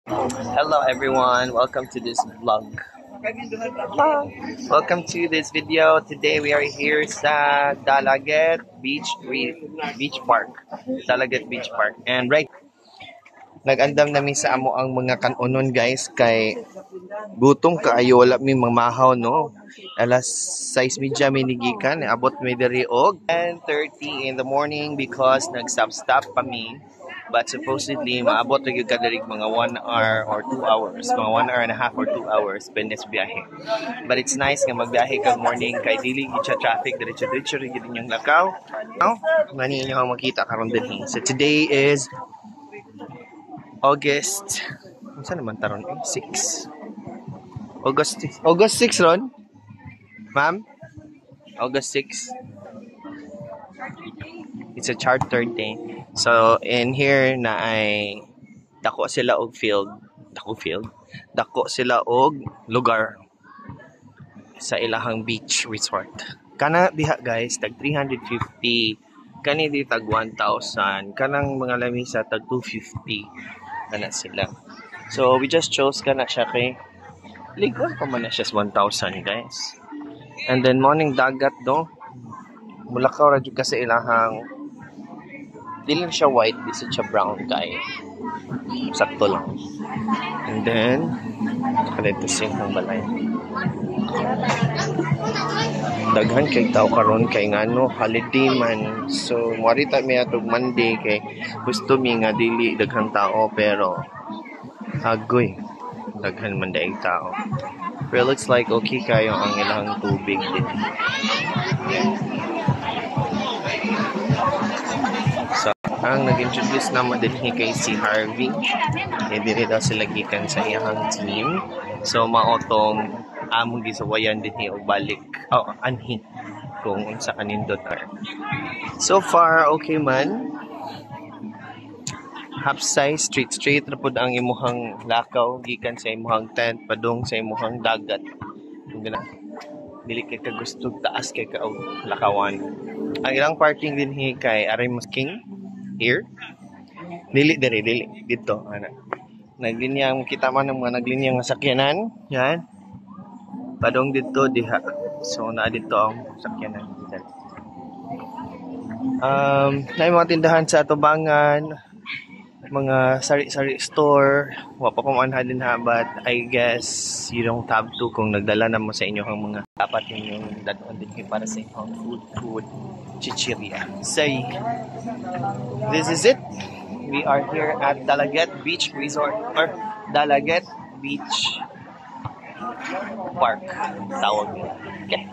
Hello everyone, welcome to this vlog. Welcome to this video. Today we are here sa Dalaget Beach Park. Dalaget Beach Park. And right, nag-andam nami sa amo ang mga kanunon guys kay gutom kaayo wala mi mamahaw no. Alas 6:30 mi nigikan, abot mi diri og 10:30 in the morning because nag-stop pa mi. But supposedly, maabot na yung kadarig mga 1 hour or 2 hours. Mga 1 hour and a half or 2 hours pendes biyahe. But it's nice nga magbiyahe kag morning kay dili gid traffic, diretso-diretso rin gid yung lakaw. Now, mani inyo ang makita karon dinhi. So today is August. Unsa naman taron? 6. August 6 ron? Ma'am? August 6. It's a charter day. So in here na ay dako sila og dako sila og lugar sa ilahang beach resort. Kana diha guys tag 350, kani di tag 1,000, kanang mga lamisa tag 250 kana sila. So we just chose kana siya kay ligon pa man na siya 1,000 guys. And then morning dagat do. Mulakaw ra jud ka sa ilahang dili siya white, di siya brown kay sakto lang. And then kalito siyang balay. Daghan kay tao karon kay ngano holiday man. So morita mi atog Monday kay gusto mi nga dili daghang tao pero agoy daghan man daig tao. Pero looks like okay kayo ang ilang tubig din. So, ang nag-introduce naman din kay si Harvey. Dili daw sila gikan sa iyang team. So, maotong among gisawayan din og balik. Anhi kung unsa kanindot ka. So far, okay man. Half size, straight na pud ang imuhang lakaw gikan sa imuhang tent padung sa imuhang dagat. Kung gana, dili kay ka gusto taas kay ka lakawan. Ang ilang parking din kay Arimas King here. Dili dito ana. Naglinya kita man ng mga naglinya nga sakyanan, yan. Padung dito diha. So na dito ang sakyanan dito. Nay mga tindahan sa atubangan, mga sari-sari store, wa pa pamanhan din ha, but I guess you don't have to kung nagdala na mo sa inyo ang mga dapat ninyong dadon din para sa inyong food chichirya. Say, this is it. We are here at Dalaget Beach Resort or Dalaget Beach Park tawag nila. Okay.